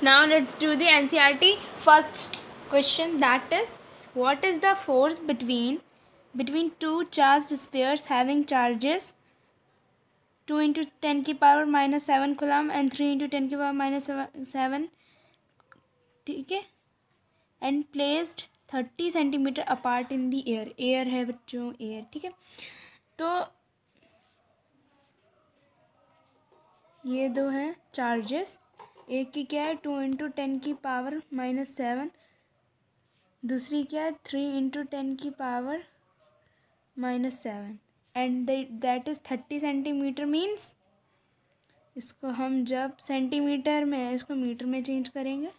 Now let's do the NCERT first question, that is, what is the force between two charged spheres having charges 2 into 10 की power minus 7 coulomb and 3 into 10 की power minus 7, ठीक है, and placed 30 centimetre apart in the air. Air है बच्चों, air, ठीक है. तो ये दो हैं चार्जेस. एक की क्या है 2 इंटू 10 की पावर माइनस 7, दूसरी क्या है 3 इंटू 10 की power minus 7, and that is 30 centimetre. Means इसको हम जब सेंटीमीटर में है इसको मीटर में चेंज करेंगे.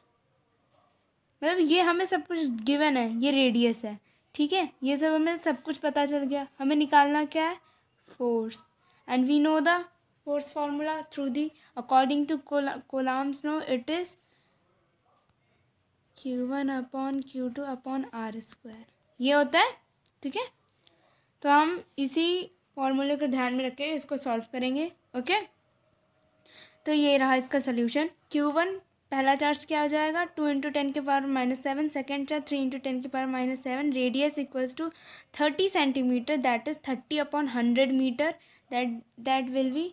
मतलब ये हमें सब कुछ गिवन है, ये रेडियस है, ठीक है, ये सब हमें सब कुछ पता चल गया. हमें निकालना क्या है, force. And we know the force formula through the according to Coulomb's law, it is Q1 upon Q2 upon R square. ये होता है, ठीक है. तो हम इसी फॉर्मूले को ध्यान में रख के इसको सॉल्व करेंगे. ओके, तो ये रहा इसका सोल्यूशन. Q1 पहला चार्ज क्या हो जाएगा 2 इंटू 10 के power minus 7, second charge 3 into 10 के power minus 7, radius equals to 30 centimetre, that is 30 upon 100 metre, that will be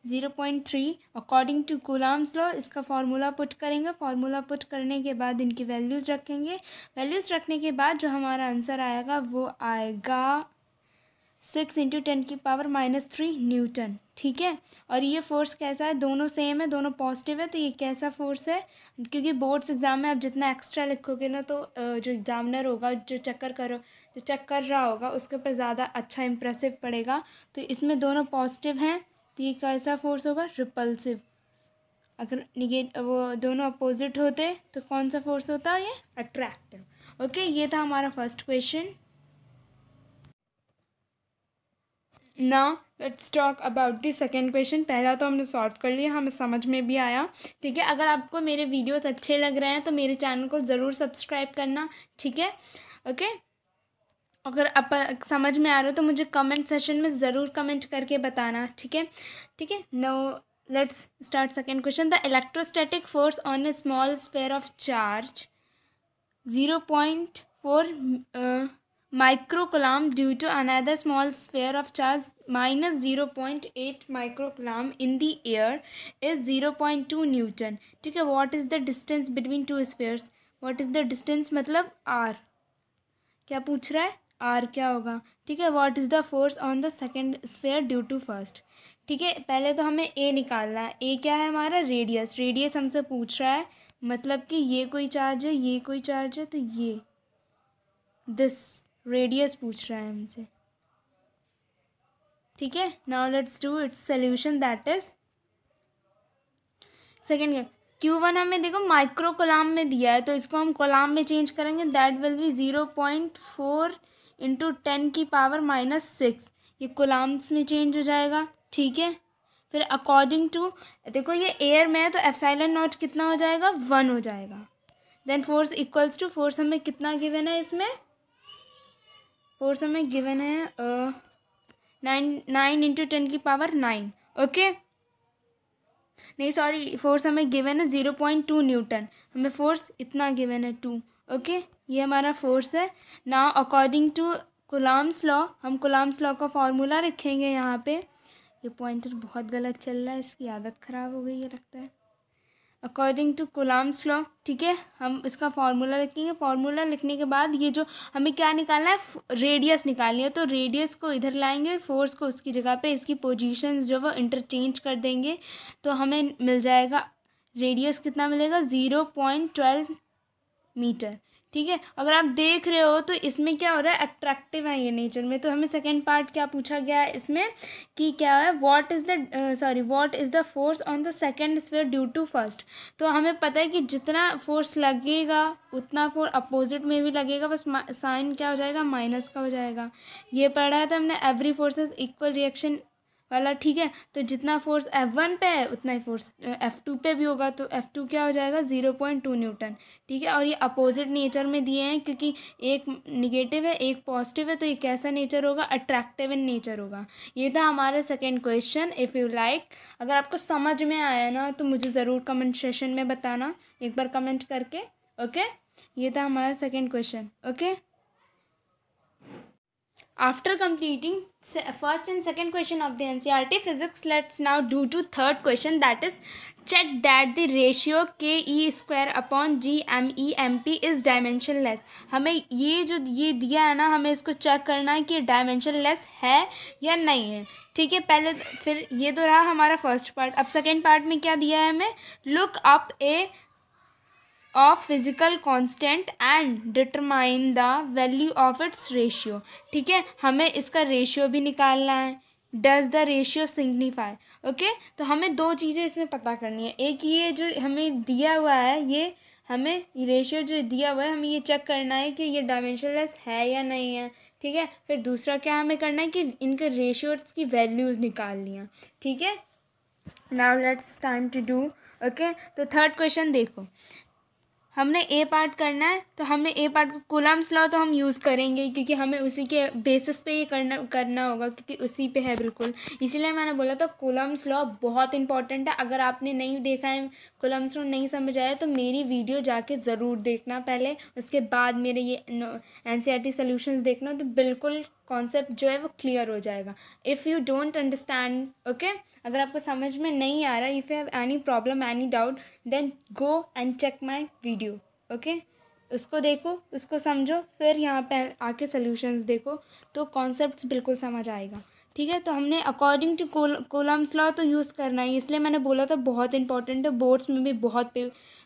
0.3 according to Coulomb's law. इसका फार्मूला पुट करेंगे. फार्मूला पुट करने के बाद इनकी वैल्यूज़ रखेंगे. वैल्यूज़ रखने के बाद जो हमारा आंसर आएगा वो आएगा 6 इंटू 10 की पावर माइनस 3 न्यूटन, ठीक है. और ये फोर्स कैसा है, दोनों सेम है, दोनों पॉजिटिव है. तो ये कैसा फोर्स है, क्योंकि बोर्ड्स एग्जाम में आप जितना एक्स्ट्रा लिखोगे ना तो जो एग्जामिनर होगा, जो चेक कर रहा होगा उसके ऊपर ज़्यादा अच्छा इंप्रेसिव पड़ेगा. तो इसमें दोनों पॉजिटिव हैं तो ये कैसा फोर्स होगा, रिपल्सिव. अगर वो दोनों अपोजिट होते तो कौन सा फोर्स होता, ये अट्रैक्टिव. ओके, ये था हमारा first question. Now let's talk about the second question. पहला तो हमने सॉल्व कर लिया, हमें समझ में भी आया, ठीक है. अगर आपको मेरे वीडियोस अच्छे लग रहे हैं तो मेरे चैनल को ज़रूर सब्सक्राइब करना, ठीक है. ओके, अगर आप समझ में आ रहा हो तो मुझे कमेंट सेशन में ज़रूर कमेंट करके बताना, ठीक है, ठीक है. Now let's start second question. The electrostatic force on A small sphere of charge 0.4 microcoulomb due to another small sphere of charge minus 0.8 microcoulomb in the air is 0.2 Newton, ठीक है. What is the distance between two spheres? What is the distance मतलब R. क्या पूछ रहा है, R क्या होगा, ठीक है. What is the force on the second sphere due to first, ठीक है. पहले तो हमें A निकालना है. A क्या है हमारा, रेडियस. रेडियस हमसे पूछ रहा है, मतलब कि ये कोई चार्ज है, ये कोई चार्ज है, तो ये दिस रेडियस पूछ रहा है हमसे, ठीक है. Now let's do its solution, that is second. Q1 हमें देखो माइक्रो कोलाम में दिया है तो इसको हम कोलाम में चेंज करेंगे. दैट विल बी 0.4 इंटू 10 की पावर माइनस 6. ये कोलाम्स में चेंज हो जाएगा, ठीक है. फिर अकॉर्डिंग टू, देखो ये एयर में है तो एप्सिलॉन नॉट कितना हो जाएगा, 1 हो जाएगा. Then force equals to, force हमें कितना गिवन है, इसमें फोर्स हमें गिवन है 9 इंटू 10 की पावर 9. ओके, नहीं सॉरी, फोर्स हमें गिवन है 0.2 न्यूटन. हमें फोर्स इतना गिवन है 2. ओके, ये हमारा फोर्स है. Now according to Coulomb's law, हम कूलॉम्स लॉ का फॉर्मूला रखेंगे यहाँ पे. ये पॉइंटर बहुत गलत चल रहा है, इसकी आदत ख़राब हो गई है लगता है. अकॉर्डिंग टू कूलॉम्स लॉ, ठीक है, हम इसका फार्मूला लिखेंगे. फार्मूला लिखने के बाद ये जो हमें क्या निकालना है, रेडियस निकालनी है. तो रेडियस को इधर लाएंगे, फोर्स को उसकी जगह पे, इसकी पोजीशंस जो वो इंटरचेंज कर देंगे तो हमें मिल जाएगा रेडियस कितना मिलेगा, 0.12 मीटर, ठीक है. अगर आप देख रहे हो तो इसमें क्या हो रहा है, अट्रैक्टिव है ये नेचर में. तो हमें सेकेंड पार्ट क्या पूछा गया है इसमें कि क्या है, what is the force on the second sphere due to first. तो हमें पता है कि जितना फोर्स लगेगा उतना फोर्स अपोजिट में भी लगेगा, बस साइन क्या हो जाएगा, माइनस का हो जाएगा. ये पढ़ा था हमने, एवरी फोर्स इक्वल रिएक्शन वाला, ठीक है। तो जितना फोर्स F1 पे है उतना ही फोर्स F2 पे भी होगा, तो F2 क्या हो जाएगा 0.2 न्यूटन, ठीक है। और ये अपोजिट नेचर में दिए हैं क्योंकि एक निगेटिव है एक पॉजिटिव है, तो ये कैसा नेचर होगा, अट्रैक्टिव इन नेचर होगा। ये था हमारा second question. If you like, अगर आपको समझ में आया ना तो मुझे ज़रूर कमेंट सेशन में बताना, एक बार कमेंट करके, ओके। ये था हमारा second question, okay. After completing first and second question of the NCERT physics, let's now do to third question, that is check that the ratio KE square upon GME/MP is dimensionless। हमें ये जो ये दिया है ना, हमें इसको check करना है कि डायमेंशनलेस है या नहीं है, ठीक है। पहले फिर ये तो रहा हमारा फर्स्ट पार्ट। अब सेकेंड पार्ट में क्या दिया है हमें, look up A of physical constant and determine the value of its ratio, ठीक है। हमें इसका रेशियो भी निकालना है, does the ratio signify, okay. तो हमें दो चीज़ें इसमें पता करनी है, एक ये जो हमें दिया हुआ है, ये हमें रेशियो जो दिया हुआ है हमें ये चेक करना है कि ये डायमेंशनलेस है या नहीं है, ठीक है। फिर दूसरा क्या हमें करना है कि इनके रेशियोज की वैल्यूज़ निकालनी है, ठीक है। Now let's time to do, okay. तो थर्ड क्वेश्चन देखो, हमने ए पार्ट करना है, तो हमने ए पार्ट को कूलम्स लॉ तो हम यूज़ करेंगे क्योंकि हमें उसी के बेसिस पे ये करना होगा क्योंकि उसी पे है बिल्कुल, इसीलिए मैंने बोला था कूलम्स लॉ बहुत इंपॉर्टेंट है। अगर आपने नहीं देखा है कूलम्स लॉ, नहीं समझ आया, तो मेरी वीडियो जाके ज़रूर देखना पहले, उसके बाद मेरे ये NCERT सॉल्यूशंस देखना, तो बिल्कुल कॉन्सेप्ट जो है वो क्लियर हो जाएगा। If you don't understand, okay, अगर आपको समझ में नहीं आ रहा, if you have any problem any doubt, then go and check my video, okay. उसको देखो, उसको समझो, फिर यहाँ पे आके सॉल्यूशंस देखो, तो कॉन्सेप्ट्स बिल्कुल समझ आएगा, ठीक है। तो हमने अकॉर्डिंग टू कूलम्स लॉ तो यूज़ करना है, इसलिए मैंने बोला था बहुत इंपॉर्टेंट है, बोर्ड्स में भी बहुत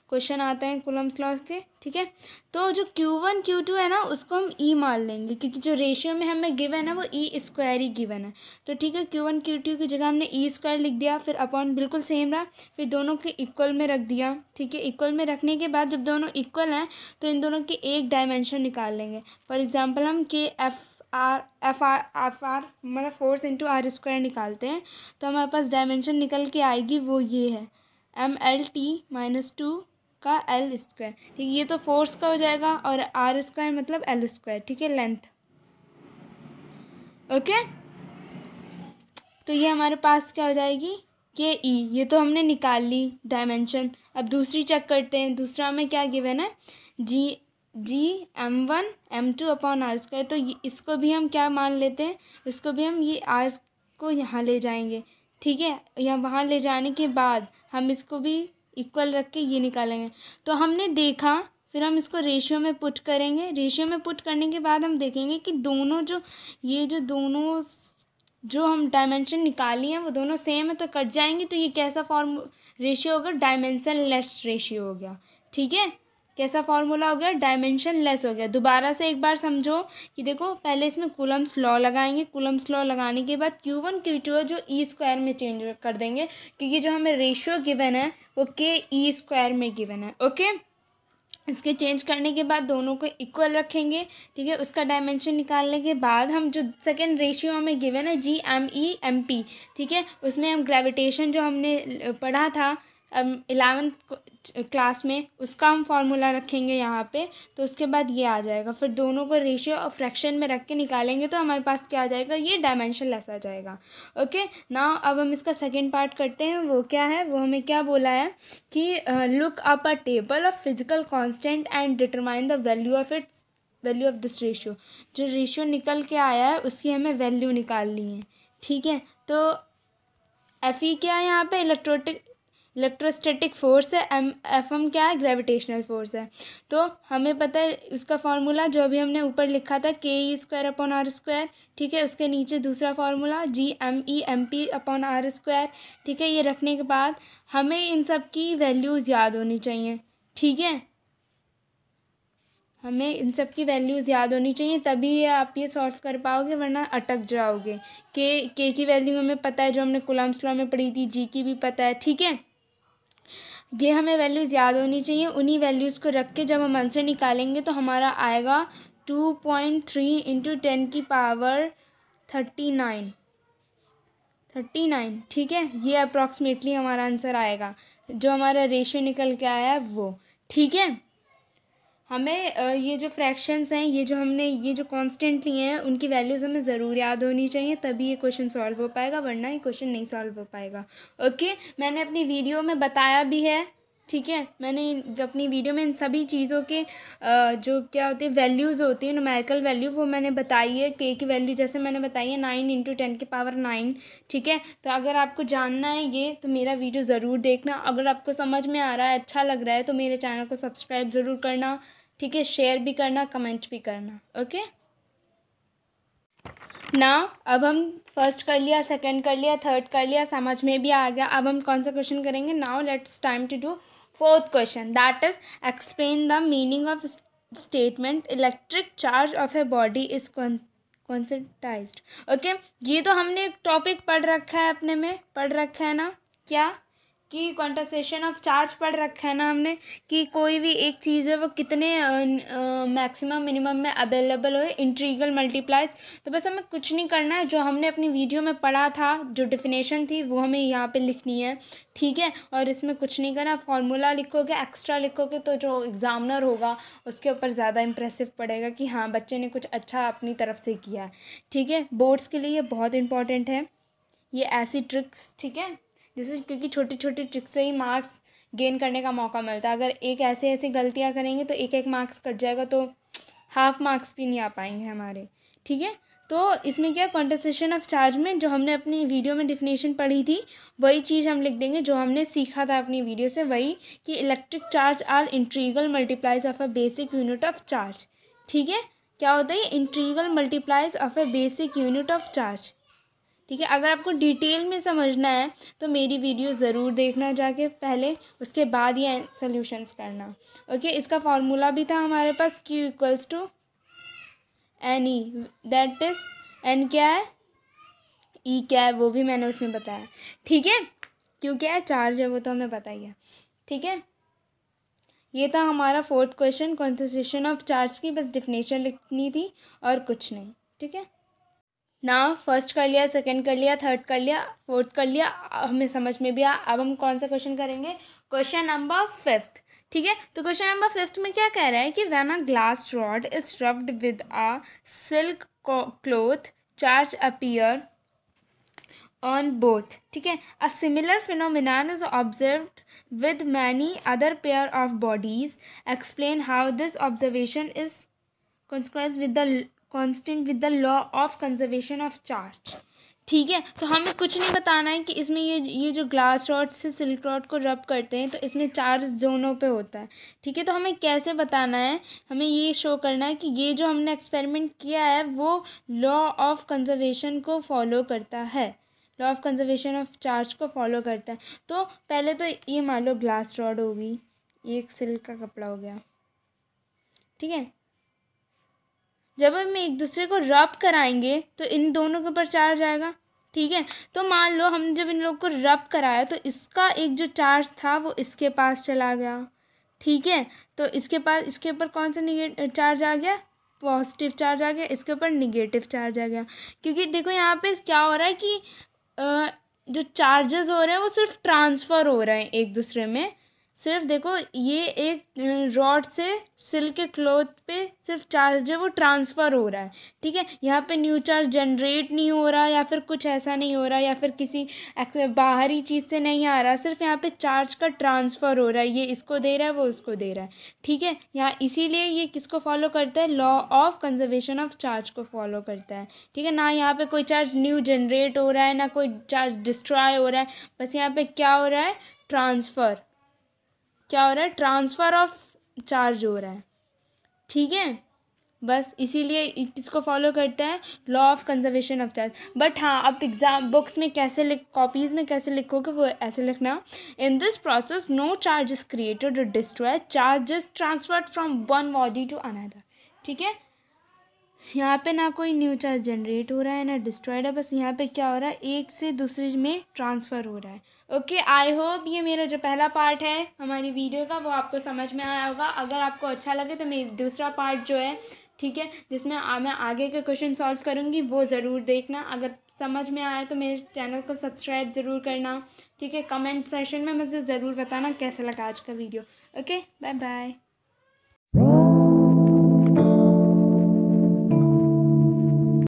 क्वेश्चन आते हैं कूलम्स लॉ के, ठीक है। तो जो Q1 Q2 है ना, उसको हम E मान लेंगे क्योंकि जो रेशियो में हमें गिवन है वो E स्क्वायर ही गिवन है, तो ठीक है। Q1 Q2 की जगह हमने E स्क्वायर लिख दिया, फिर अपॉन बिल्कुल सेम रहा, फिर दोनों के इक्वल में रख दिया, ठीक है। इक्वल में रखने के बाद जब दोनों इक्वल हैं तो इन दोनों के एक डायमेंशन निकाल लेंगे। फॉर एग्जाम्पल हम एफ आर मतलब फोर्स इंटू आर स्क्वायर निकालते हैं, तो हमारे पास डायमेंशन निकल के आएगी, वो ये है MLT-2 का L स्क्वायर, ठीक है। ये तो फोर्स का हो जाएगा और आर स्क्वायर मतलब L स्क्वायर, ठीक है, लेंथ, ओके। तो ये हमारे पास क्या हो जाएगी के ई, ये तो हमने निकाल ली डायमेंशन। अब दूसरी चेक करते हैं, दूसरा में क्या गिवन है, M1 M2 upon R square, तो इसको भी हम क्या मान लेते हैं, इसको भी हम ये आर को यहाँ ले जाएंगे, ठीक है। यहाँ वहाँ ले जाने के बाद हम इसको भी इक्वल रख के ये निकालेंगे। तो हमने देखा, फिर हम इसको रेशियो में पुट करेंगे, रेशियो में पुट करने के बाद हम देखेंगे कि दोनों जो ये जो दोनों जो हम डायमेंशन निकाली हैं वो दोनों सेम है, तो कट जाएंगे, तो ये कैसा रेशियो होगा, डायमेंशन लेस रेशियो हो गया, ठीक है। कैसा फार्मूला हो गया, डायमेंशन लेस हो गया। दोबारा से एक बार समझो कि देखो, पहले इसमें कूलम्स लॉ लगाएंगे, कूलम्स लॉ लगाने के बाद Q1 Q2 जो E स्क्वायर में चेंज कर देंगे क्योंकि जो हमें रेशियो गिवन है वो KE स्क्वायर में गिवन है, ओके। इसके चेंज करने के बाद दोनों को इक्वल रखेंगे, ठीक है। उसका डायमेंशन निकालने के बाद हम जो सेकंड रेशियो हमें गिवन है GME/MP, ठीक है, उसमें हम ग्रेविटेशन जो हमने पढ़ा था 11th क्लास में, उसका हम फार्मूला रखेंगे यहाँ पे, तो उसके बाद ये आ जाएगा। फिर दोनों को रेशियो और फ्रैक्शन में रख के निकालेंगे तो हमारे पास क्या आ जाएगा, ये डायमेंशन लेस आ जाएगा, ओके ना। अब हम इसका सेकंड पार्ट करते हैं, वो क्या है, वो हमें क्या बोला है कि look up a table of physical constant and determine the value of this ratio. जो रेशियो निकल के आया है उसकी हमें वैल्यू निकालनी है, ठीक है। तो Fe क्या है यहाँ पे, इलेक्ट्रोस्टैटिक फोर्स है, Fm क्या है, ग्रेविटेशनल फोर्स है। तो हमें पता है उसका फार्मूला जो अभी हमने ऊपर लिखा था, KE square upon R square, ठीक है। उसके नीचे दूसरा formula GME/MP upon R square, ठीक है। ये रखने के बाद हमें इन सब की वैल्यूज़ याद होनी चाहिए, ठीक है। हमें इन सब की वैल्यूज़ याद होनी चाहिए, तभी आप ये सॉल्व कर पाओगे, वरना अटक जाओगे। के की वैल्यू हमें पता है जो हमने कूलम्स लॉ में पढ़ी थी, जी की भी पता है, ठीक है। ये हमें वैल्यूज़ याद होनी चाहिए, उन्हीं वैल्यूज़ को रख के जब हम आंसर निकालेंगे तो हमारा आएगा 2.3 × 10⁻39 39, ठीक है। ये अप्रॉक्सीमेटली हमारा आंसर आएगा, जो हमारा रेशियो निकल के आया है वो, ठीक है। हमें ये जो फ्रैक्शंस हैं, ये जो हमने ये जो कांस्टेंट लिए हैं, उनकी वैल्यूज़ हमें ज़रूर याद होनी चाहिए, तभी ये क्वेश्चन सॉल्व हो पाएगा, वरना ये क्वेश्चन नहीं सॉल्व हो पाएगा। ओके, मैंने अपनी वीडियो में बताया भी है, ठीक है। मैंने अपनी वीडियो में इन सभी चीज़ों के जो क्या होते हैं वैल्यूज़ होती हैं, न्यूमेरिकल वैल्यू, वो मैंने बताई है। के की वैल्यू जैसे मैंने बताई है 9 × 10⁹ ठीक है। तो अगर आपको जानना है ये, तो मेरा वीडियो ज़रूर देखना। अगर आपको समझ में आ रहा है, अच्छा लग रहा है, तो मेरे चैनल को सब्सक्राइब ज़रूर करना, ठीक है। शेयर भी करना, कमेंट भी करना। ओके, ना अब हम फर्स्ट कर लिया, सेकंड कर लिया, थर्ड कर लिया, समझ में भी आ गया। अब हम कौन सा क्वेश्चन करेंगे? Now let's time to do fourth question, that is explain the meaning of statement electric charge of a body is quantised. Okay, ये तो हमने एक टॉपिक पढ़ रखा है, अपने में पढ़ रखा है ना, क्या कि क्वांटाइजेशन ऑफ चार्ज पढ़ रखा है ना हमने, कि कोई भी एक चीज़ है वो कितने मैक्सिमम मिनिमम में अवेलेबल हो, इंटीग्रल मल्टीप्लाइज। तो बस हमें कुछ नहीं करना है, जो हमने अपनी वीडियो में पढ़ा था, जो डेफिनेशन थी, वो हमें यहाँ पे लिखनी है, ठीक है। और इसमें कुछ नहीं करना, फार्मूला लिखोगे, एक्स्ट्रा लिखोगे, तो जो एग्ज़ामिनर होगा उसके ऊपर ज़्यादा इंप्रेसिव पड़ेगा कि हाँ बच्चे ने कुछ अच्छा अपनी तरफ से किया है, ठीक है। बोर्ड्स के लिए ये बहुत इंपॉर्टेंट है, ये ऐसी ट्रिक्स, ठीक है, जैसे क्योंकि छोटी छोटी ट्रिक्स से ही मार्क्स गेन करने का मौका मिलता है। अगर एक ऐसे ऐसे गलतियाँ करेंगे तो एक एक मार्क्स कट जाएगा, तो हाफ मार्क्स भी नहीं आ पाएंगे हमारे, ठीक है। तो इसमें क्या, क्वांटाइजेशन ऑफ चार्ज में जो हमने अपनी वीडियो में डिफिनेशन पढ़ी थी, वही चीज़ हम लिख देंगे जो हमने सीखा था अपनी वीडियो से, वही कि electric charge are integral multiplies of a basic unit of charge, ठीक है। क्या होता है? Integral multiplies of a basic unit of charge, ठीक है। अगर आपको डिटेल में समझना है तो मेरी वीडियो ज़रूर देखना जाके पहले, उसके बाद ये सॉल्यूशंस करना। ओके, इसका फार्मूला भी था हमारे पास, Q = N E, that is N क्या है, ई क्या है, वो भी मैंने उसमें बताया, ठीक है। क्यों क्या है, चार्ज है, वो तो हमें पता ही है, ठीक है। ये था हमारा fourth question, concentration of charge की बस डिफिनेशन लिखनी थी और कुछ नहीं, ठीक है ना। फर्स्ट कर लिया, सेकंड कर लिया, थर्ड कर लिया, फोर्थ कर लिया, हमें समझ में भी आ। अब हम कौन सा क्वेश्चन करेंगे? क्वेश्चन नंबर 5, ठीक है। तो क्वेश्चन नंबर 5 में क्या कह रहा है कि when a glass rod is rubbed with a silk cloth charge appear on both, ठीक है। A similar phenomenon is observed with many other pair of bodies. Explain how this observation is constant with the law of conservation of charge, ठीक है। तो हमें कुछ नहीं बताना है कि इसमें ये जो ग्लास रॉड से सिल्क रॉड को रब करते हैं तो इसमें चार्ज जोनों पे होता है, ठीक है। तो हमें कैसे बताना है, हमें ये शो करना है कि ये जो हमने एक्सपेरिमेंट किया है वो लॉ ऑफ कंजर्वेशन को फॉलो करता है, law of conservation of charge को फॉलो करता है। तो पहले तो ये मान लो ग्लास रॉड होगी, ये एक सिल्क का कपड़ा हो गया, ठीक है। जब हम एक दूसरे को रब कराएंगे तो इन दोनों के ऊपर चार्ज आएगा, ठीक है। तो मान लो हम जब इन लोग को रब कराया तो इसका एक जो चार्ज था वो इसके पास चला गया, ठीक है। तो इसके पास, इसके ऊपर कौन सा चार्ज आ गया? पॉजिटिव चार्ज आ गया, इसके ऊपर निगेटिव चार्ज आ गया। क्योंकि देखो यहाँ पे क्या हो रहा है कि जो चार्जेस हो रहे हैं वो सिर्फ ट्रांसफ़र हो रहे हैं एक दूसरे में। सिर्फ देखो ये एक रॉड से सिल्क के क्लॉथ पे सिर्फ चार्ज है वो ट्रांसफ़र हो रहा है, ठीक है। यहाँ पे न्यू चार्ज जनरेट नहीं हो रहा, या फिर कुछ ऐसा नहीं हो रहा, या फिर किसी बाहरी चीज़ से नहीं आ रहा, सिर्फ यहाँ पे चार्ज का ट्रांसफ़र हो रहा है, ये इसको दे रहा है, वो उसको दे रहा है, ठीक है। यहाँ इसीलिए ये किसको फॉलो करता है? Law of conservation of charge को फॉलो करता है, ठीक है ना। यहाँ पे कोई चार्ज न्यू जनरेट हो रहा है, ना कोई चार्ज डिस्ट्रॉय हो रहा है, बस यहाँ पे क्या हो रहा है? ट्रांसफ़र, क्या हो रहा है? ट्रांसफ़र ऑफ चार्ज हो रहा है, ठीक है। बस इसीलिए इसको फॉलो करता है law of conservation of charge. But हाँ, अब एग्जाम बुक्स में कैसे कॉपीज़ में कैसे लिखोगे वो ऐसे लिखना, in this process no charge is created और destroy, charge is transferred from one body to another, ठीक है। यहाँ पे ना कोई न्यू चार्ज जनरेट हो रहा है ना डिस्ट्रॉयड है, बस यहाँ पे क्या हो रहा है? एक से दूसरे में ट्रांसफ़र हो रहा है। ओके, आई होप ये मेरा जो पहला पार्ट है हमारी वीडियो का वो आपको समझ में आया होगा। अगर आपको अच्छा लगे तो मेरी दूसरा पार्ट जो है ठीक है, जिसमें मैं आगे के क्वेश्चन सॉल्व करूँगी, वो ज़रूर देखना। अगर समझ में आए तो मेरे चैनल को सब्सक्राइब ज़रूर करना। ठीक है, कमेंट सेशन में मुझे ज़रूर बताना कैसा लगा आज का वीडियो। Okay, bye bye.